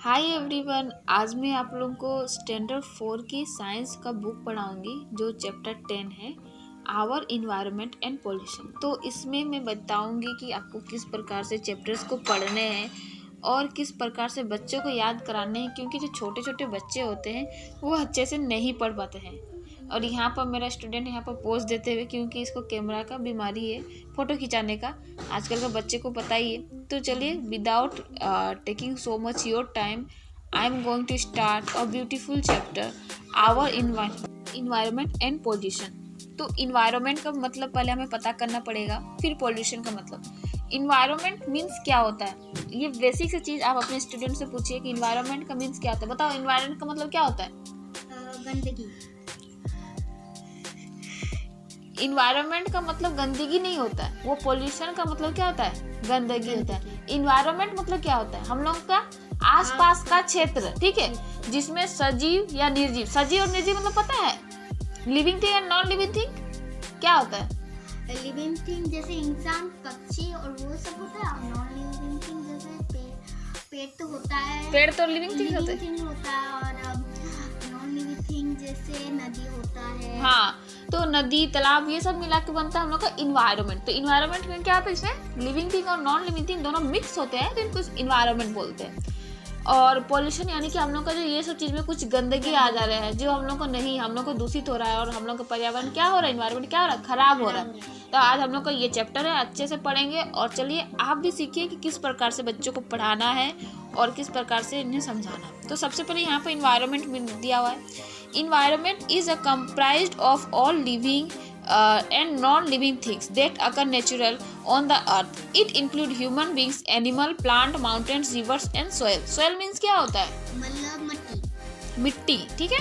Hi everyone, आज मैं आप लोगों को स्टैंडर्ड 4 की साइंस का बुक पढ़ाऊंगी जो चैप्टर 10 है, आवर इन्वायरमेंट एंड पॉल्यूशन। तो इसमें मैं बताऊंगी कि आपको किस प्रकार से चैप्टर्स को पढ़ने हैं और किस प्रकार से बच्चों को याद कराने हैं, क्योंकि जो छोटे छोटे बच्चे होते हैं वो अच्छे से नहीं पढ़ पाते हैं। और यहाँ पर मेरा स्टूडेंट यहाँ पर पोज देते हुए, क्योंकि इसको कैमरा का बीमारी है, फ़ोटो खिंचाने का, आजकल का बच्चे को पता ही है। तो चलिए, without taking so much your time, I am going to start a beautiful chapter, our environment and pollution. तो इन्वायरमेंट का मतलब पहले हमें पता करना पड़ेगा, फिर पोल्यूशन का मतलब। इन्वायरमेंट मीन्स क्या होता है, ये बेसिक से चीज़ आप अपने स्टूडेंट से पूछिए कि इन्वायरमेंट का मीन्स क्या होता है। बताओ, इन्वायरमेंट का मतलब क्या होता है? गंदगी। इन्वायरमेंट का मतलब गंदगी नहीं होता है, वो पोल्यूशन का मतलब क्या होता है? गंदगी होता है। इन्वायरमेंट मतलब क्या होता है? हम लोग का आसपास का क्षेत्र, ठीक है, जिसमें सजीव या निर्जीव, सजीव और निर्जीव मतलब पता है? Living thing and non living thing क्या होता है? लिविंग थिंग जैसे इंसान, पक्षी और वो सब होता है। नॉन लिविंग थिंग जैसे पेड़ तो होता है, पेड़ तो लिविंग थिंग होता है। और नॉन लिविंग थिंग जैसे नदी होता है। हाँ, तो नदी, तालाब, ये सब मिला के बनता है हम लोग का इन्वायरमेंट। तो इन्वायरमेंट में क्या होता है? इसमें लिविंग थिंग और नॉन लिविंग थिंग दोनों मिक्स होते हैं, तो इनको इन्वायरमेंट बोलते हैं। और पॉल्यूशन यानी कि हम लोग का जो ये सब चीज़ में कुछ गंदगी आ जा रहा है, जो हम लोग को नहीं, हम लोग को दूषित हो रहा है, और हम लोग का पर्यावरण क्या हो रहा है, इन्वायरमेंट क्या हो रहा है, खराब हो रहा है। तो आज हम लोग का ये चैप्टर है, अच्छे से पढ़ेंगे। और चलिए, आप भी सीखिए कि किस प्रकार से बच्चों को पढ़ाना है और किस प्रकार से इन्हें समझाना है। तो सबसे पहले यहाँ पर इन्वायरमेंट दिया हुआ है। Environment is a comprised of all living and non-living things that occur natural on the earth. It include human beings, animal, plant, mountains, rivers and soil. Soil means क्या होता है? मतलब मट्टी, मिट्टी, ठीक है।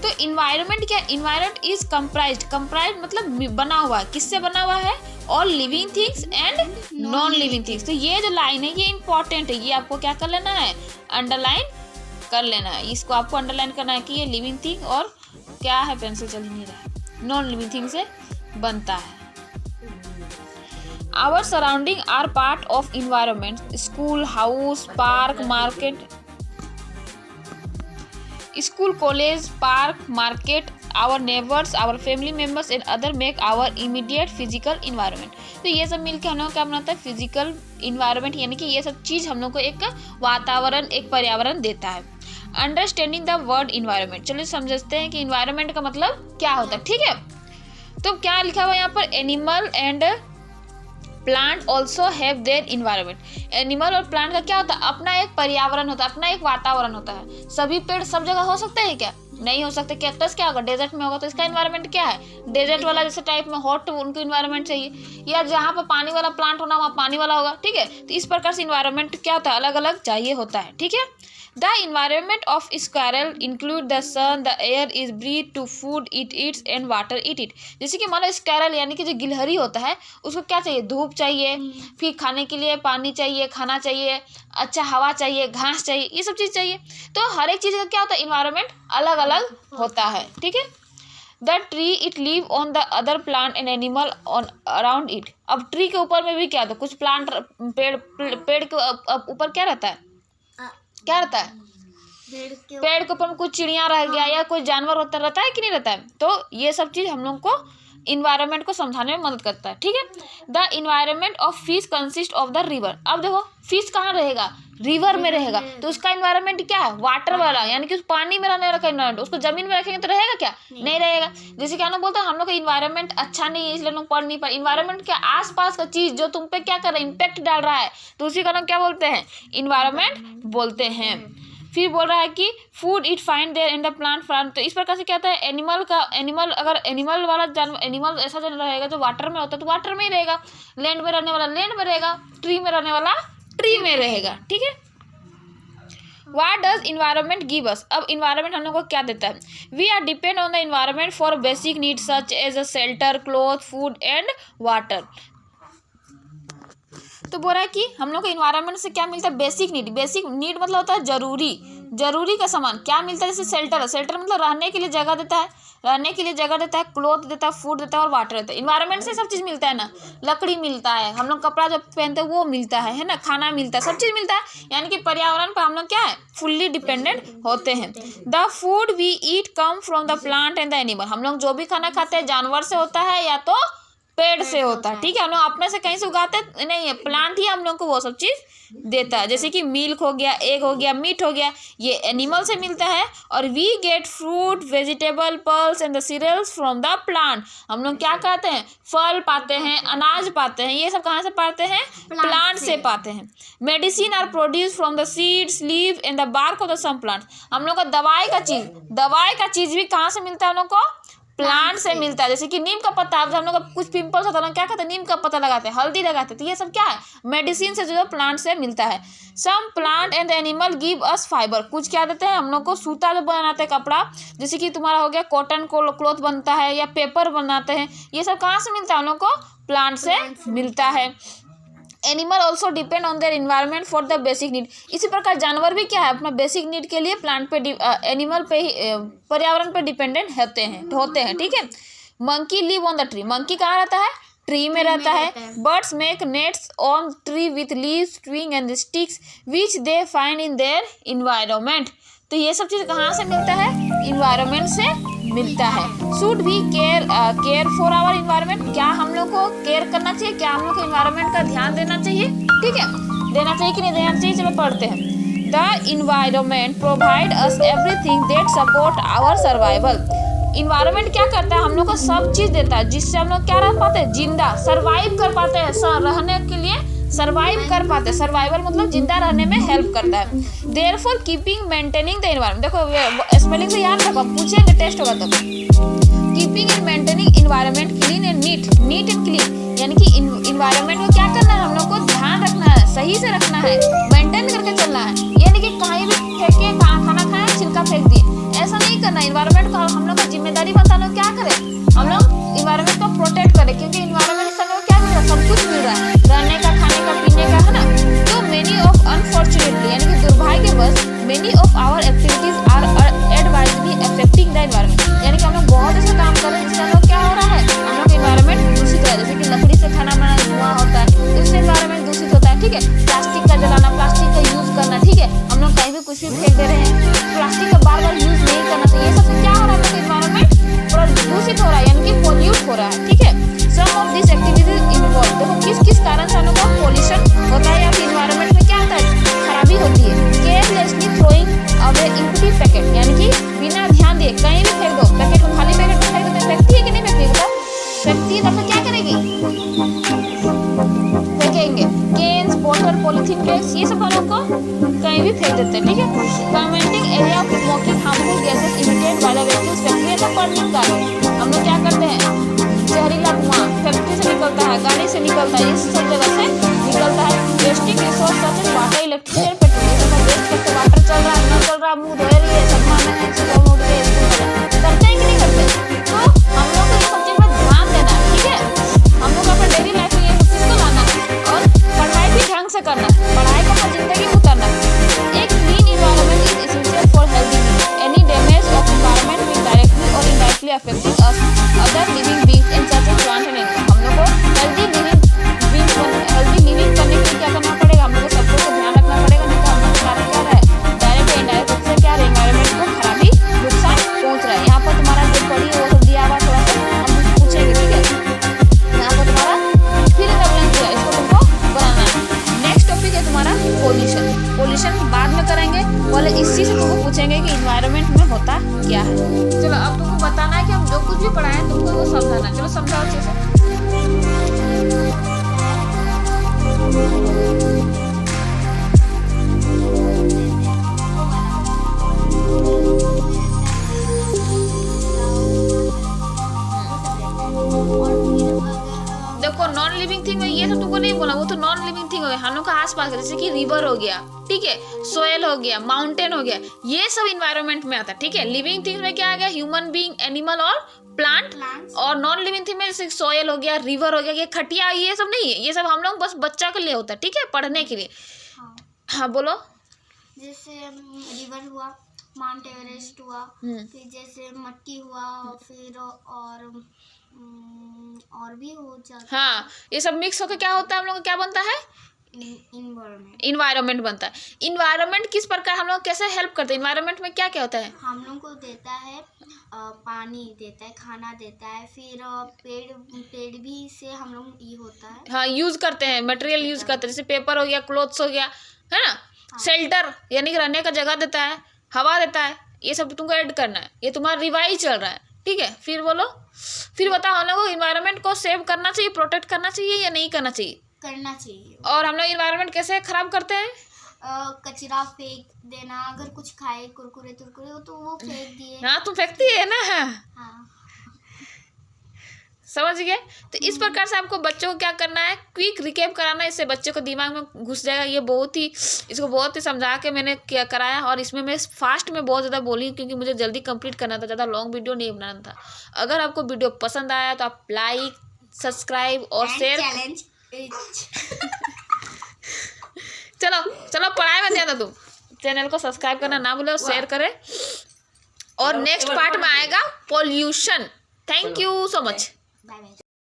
तो इन्वायरमेंट क्या? इन्वायरमेंट इज comprised मतलब बना हुआ है। किससे बना हुआ है? All living things and non living things. तो ये जो लाइन है ये इंपॉर्टेंट है, ये आपको क्या कर लेना है? अंडरलाइन कर लेना है। इसको आपको अंडरलाइन करना है कि ये लिविंग थिंग और क्या है, पेंसिल चल ही नहीं रहा है, नॉन लिविंग थिंग से बनता है। Our surrounding are part of environment. School, house, park, market, school, college, park, market, our neighbours, our family members and other make our immediate physical environment. तो ये सब मिलकर हम लोग क्या बनाता है? फिजिकल इन्वायरमेंट, यानी कि ये सब चीज़ हम लोग को एक वातावरण, एक पर्यावरण देता है। अंडरस्टैंडिंग द वर्ड इन्वायरमेंट, चलिए समझते हैं कि इन्वायरमेंट का मतलब क्या होता है, ठीक है। तो क्या लिखा हुआ है यहाँ पर? Animal and plant also have their environment. Animal और प्लांट का क्या होता है? अपना एक पर्यावरण होता है, अपना एक वातावरण होता है। सभी पेड़ सब जगह हो सकते हैं क्या? नहीं हो सकते। कैक्टस क्या होगा? डेजर्ट में होगा, तो इसका इन्वायरमेंट क्या है? डेजर्ट वाला, जैसे टाइप में हॉट, उनको इन्वायरमेंट चाहिए। या जहाँ पर पानी वाला प्लांट होना, वहाँ पानी वाला होगा, ठीक है। तो इस प्रकार से इन्वायरमेंट क्या होता है? अलग अलग चाहिए होता है, ठीक है। The environment of squirrel include the sun, the air is breathed to food it eats and water it eat। जैसे कि मान लो स्क्वायरल यानी कि जो गिलहरी होता है, उसको क्या चाहिए? धूप चाहिए, फिर खाने के लिए पानी चाहिए, खाना चाहिए, अच्छा हवा चाहिए, घास चाहिए, ये सब चीज़ चाहिए। तो हर एक चीज़ का क्या होता है? इन्वायरमेंट अलग अलग होता है, ठीक है। The tree it live on the other plant and animal on around it. अब ट्री के ऊपर में भी क्या होता है? कुछ प्लांट, पेड़ के ऊपर क्या रहता है? क्या रहता है? पेड़ के ऊपर में कुछ चिड़िया रह गया या कोई जानवर होता रहता है कि नहीं रहता है? तो ये सब चीज हम लोग को इन्वायरमेंट को समझाने में मदद करता है, ठीक है। The environment of fish consist of the river. अब देखो, फिश कहाँ रहेगा? रिवर में रहेगा, तो उसका इन्वायरमेंट क्या है? वाटर वाला, यानी कि उस पानी में रहने वाला का इन्वायरमेंट। उसको जमीन में रखेंगे तो रहेगा क्या? नहीं रहेगा। जैसे कि हम लोग बोलते हैं हम लोग का इन्वायरमेंट अच्छा नहीं है, इसलिए लोग पढ़ नहीं पाए। इन्वायरमेंट के आसपास का चीज जो तुम पे क्या कर रहा है? इम्पैक्ट डाल रहा है, तो उसी का लोग क्या बोलते हैं? इन्वायरमेंट बोलते हैं। फिर बोल रहा है कि food it find there in the plant farm. तो इस प्रकार से क्या होता है? एनिमल अगर एनिमल वाला जानवर, एनिमल ऐसा जानवर रहेगा जो वाटर में होता है तो वाटर में ही रहेगा, लैंड में रहने वाला लैंड में रहेगा, ट्री में रहने वाला ट्री में रहेगा, ठीक है। What does environment give us? अब environment हम लोग को क्या देता है? We are depend on the environment for basic needs such as a shelter, clothes, food and water। तो बोल रहा है कि हम लोग को इन्वायरमेंट से क्या मिलता है? Basic need. बेसिक नीड मतलब होता है जरूरी, जरूरी का सामान क्या मिलता है, जैसे शेल्टर, शेल्टर मतलब रहने के लिए जगह देता है, रहने के लिए जगह देता है, क्लोथ देता है, फूड देता है और वाटर देता है। इन्वायरमेंट से सब चीज़ मिलता है ना, लकड़ी मिलता है, हम लोग कपड़ा जो पहनते हैं वो मिलता है ना, खाना मिलता है, सब चीज़ मिलता है। यानी कि पर्यावरण पर हम लोग क्या है, फुल्ली डिपेंडेंट होते हैं। The food we eat come from the plant and the animal, हम लोग जो भी खाना खाते हैं जानवर से होता है या तो पेड़ से होता है, ठीक है। हम लोग अपने से कहीं से उगाते नहीं है, प्लांट ही हम लोग को वो सब चीज़ देता है। जैसे कि मिल्क हो गया, एग हो गया, मीट हो गया, ये एनिमल से मिलता है। और we get fruit, vegetable, pulse and the cereals from the plant, हम लोग क्या कहते हैं, फल पाते हैं, अनाज पाते हैं, ये सब कहाँ से पाते हैं, प्लांट से पाते हैं। Medicine are produce from the seeds, leave and the bark of the some plant, हम लोग का दवाई का चीज़ भी कहाँ से मिलता है, हम लोग को प्लांट से मिलता है। जैसे कि नीम का पत्ता, हम लोग का कुछ पिंपल्स होता है ना, क्या कहते हैं, नीम का पत्ता लगाते हैं, हल्दी लगाते हैं, तो ये सब क्या है, मेडिसिन से जो है प्लांट से मिलता है। Some plant and animal give us fibre, कुछ क्या देते हैं हम लोग को, सूता जो बनाते हैं कपड़ा, जैसे कि तुम्हारा हो गया कॉटन को क्लॉथ बनता है या पेपर बनाते हैं, ये सब कहाँ से मिलता है, हम लोग को प्लांट से मिलता है। Animal also depend on their environment for the basic need, इसी प्रकार जानवर भी क्या है, अपना बेसिक नीड के लिए प्लांट पे एनिमल पे ही पर्यावरण पे डिपेंडेंट होते हैं, ठीक है। Monkey live on the tree, monkey कहाँ रहता है, ट्री में रहता है। Birds make nets on tree with leaves, string and sticks which they find in their environment, तो ये सब चीज़ कहाँ से मिलता है, इन्वायरमेंट से मिलता है। शुड भी केयर फॉर आवर इन्वायरमेंट, क्या हम लोग को केयर करना चाहिए, क्या हम लोग को इन्वायरमेंट का ध्यान देना चाहिए, ठीक है, देना चाहिए कि नहीं देना चाहिए, चलो पढ़ते हैं। The environment provide us everything that support our survival, environment क्या करता है, हम लोग को सब चीज़ देता है जिससे हम लोग क्या रह पाते हैं, जिंदा सर्वाइव कर पाते हैं, रहने के लिए सर्वाइव कर पाते हैं, सर्वाइवल मतलब जिंदा रहने में हेल्प करता है। Therefore keeping maintaining the environment, देखो स्पेलिंग से याद रखो, पूछेंगे टेस्ट होगा तब। Keeping and maintaining environment clean and neat and clean, यानी कि इन्वायरमेंट में क्या करना है, हम लोग को ध्यान रखना है, सही से रखना है, मेंटेन करके चलना है, यानी कि कहीं भी फेंके, खाना खाया छिलका फेंक दिए, ऐसा नहीं करना। इन्वायरमेंट का हम लोग का जिम्मेदारी बनता है, क्या करें, हम लोग इन्वायरमेंट को प्रोटेक्ट करें, क्योंकि इन्वायरमेंट से हमें क्या मिल रहा है, सब कुछ मिल रहा है, रहने का, खाने का, पीने का, है ना। तो मेनी ऑफ अनफॉर्चुनेटली, यानी कि दुर्भाग्यवश, many of our activities are adversely affecting the environment, यानी कि हम लोग बहुत ऐसे काम कर रहे हैं जिससे हम लोग क्या हो रहा है, हम लोग इन्वायरमेंट दूषित हो रहा है। जैसे कि लकड़ी से खाना बनाना धुआं होता है, इससे इन्वायरमेंट दूषित होता है, ठीक है। प्लास्टिक का जलाना, प्लास्टिक का यूज करना, ठीक है, हम लोग कहीं भी कुछ भी फेंक दे रहे हैं, प्लास्टिक का बार बार यूज नहीं करना चाहिए, ये सबसे क्या हो रहा है, इन्वायरमेंट पूरा दूषित हो रहा है, यानी कि पोल्यूट हो रहा है, ठीक है। सम ऑफ दिस एक्टिविटीज इन्वॉल्व, देखो किस कारण से हम लोग का पोल्यूशन होता है या फिर इन्वायरमेंट में क्या होता है, खराबी होती है। Carelessly throwing away empty packet, यानी कि बिना ध्यान दिए कहीं भी फेंक दो, पैकेट को खाली पैकेट में फेंक दो, फेंकती है कि नहीं फेंकती है, फेंकती है, तब क्या करेगी, फेंकेंगे। केन्स, बोतल, पॉलीथीन बैग्स, ये सब हम लोग को कहीं भी फेंक देते हैं, ठीक है। Commenting area of smoking harmful gases emitted by the vehicles, factory का बर्निंग कार्बन, हम लोग क्या करते हैं, जहरीला धुआं फैक्ट्री से निकलता है, गाड़ी से निकलता है, इस सब जगह से निकलता है। Wasting resource such as water, electricity, petrol, ये सब वेस्ट करके वाटर चल रहा है, न चल रहा, मुंह धो रही है, सब माने हैं, सब उठ के करते हैं कि नहीं करते। तो हम लोग को ये सब चीज़ पर ध्यान देना है, ठीक है, हम लोग अपने डेली लाइफ में ये सब चीज़ को लाना है और पढ़ाई भी ढंग से करना है, पढ़ाई को अपना जिंदगी में उतारना है। एक clean environment is essential for healthy, any damage of environment will directly और indirectly affecting us other living beings and such as plant and animal, हम लोग को हेल्दी लिविंग करने के लिए क्या करना पड़ेगा, हम लोग को सबको ध्यान रखना पड़ेगा, नहीं तो हम लोग क्या रह है, डायरेक्ट या इनडायरेक्ट रूप से क्या है, इन्वायरमेंट को खराबी, नुकसान पहुंच रहा है। यहाँ पर तुम्हारा जो पढ़ी है वो सब दिया हुआ, थोड़ा सा हम पूछेंगे, ठीक है, यहाँ पर तुम्हारा फिर रेफरेंस है, इसको तुमको बनाना है। नेक्स्ट टॉपिक है तुम्हारा पोल्यूशन, पोल्यूशन बाद में करेंगे, पहले इसी से तुमको पूछेंगे कि इन्वायरमेंट में होता क्या है। चलो अब तुमको बताना है कि हम जो कुछ भी पढ़ाएं तुमको वो समझाना, चलो समझाओ अच्छे से। देखो नॉन लिविंग थिंग में ये सब तुमको नहीं बोला, वो तो नॉन लिविंग थिंग हो गया, हम लोग का आसपास का, जैसे कि रिवर हो गया, ठीक है, सोयल हो गया, माउंटेन हो गया, ये सब इन्वायरमेंट में आता है, ठीक है। लिविंग थिंग में क्या आ गया, ह्यूमन बीइंग, एनिमल और प्लांट, और नॉन लिविंग थिंग में जैसे सोयल हो गया, रिवर हो गया, ये खटिया, ये सब नहीं है, ये सब हम लोग बस बच्चा के लिए होता है, ठीक है, पढ़ने के लिए। हाँ बोलो। जैसे रिवर हुआ, माउंट एवरेस्ट हुआ, फिर जैसे मट्टी हुआ, फिर और भी हो जाता हाँ, ये सब मिक्स होकर क्या होता है, हम लोग का क्या बनता है, इन्वायरमेंट बनता है। इन्वायरमेंट किस प्रकार हम लोग कैसे हेल्प करते हैं, इन्वायरमेंट में क्या क्या होता है, हम लोग को देता है पानी देता है, खाना देता है, फिर पेड़ भी से हम लोग ये होता है, हाँ यूज करते हैं, मटेरियल यूज करते हैं, जैसे पेपर हो गया, क्लोथ्स हो गया, है ना, शेल्टर यानी कि रहने का जगह देता है, हवा देता है, ये सब तुमको ऐड करना है, ये तुम्हारा रिवाइज चल रहा है, ठीक है। फिर बोलो, फिर बताओ हम लोग को इन्वायरमेंट को सेव करना चाहिए, प्रोटेक्ट करना चाहिए या नहीं करना चाहिए, करना चाहिए। और हम लोग इन्वायरमेंट कैसे खराब करते हैं, कचरा फेंक देना, अगर कुछ खाए कुरकुरे तुरकुरे हो तो वो फेंक दिए। हाँ तुम फेंकती है ना, हाँ समझ गए। तो इस प्रकार से आपको बच्चों को क्या करना है, क्विक रिकेप कराना है, इससे बच्चे को दिमाग में घुस जाएगा। ये बहुत ही, इसको बहुत ही समझा के मैंने क्या कराया, और इसमें मैं फास्ट में बहुत ज़्यादा बोली क्योंकि मुझे जल्दी कंप्लीट करना था, ज़्यादा लॉन्ग वीडियो नहीं बनाना था। अगर आपको वीडियो पसंद आया तो आप लाइक, सब्सक्राइब और शेयर। चैलेंज चलो चलो पढ़ाई में ध्यान दो, तुम चैनल को सब्सक्राइब करना ना भूलो, शेयर करें, और नेक्स्ट पार्ट में आएगा pollution. Thank you so much. Bye bye.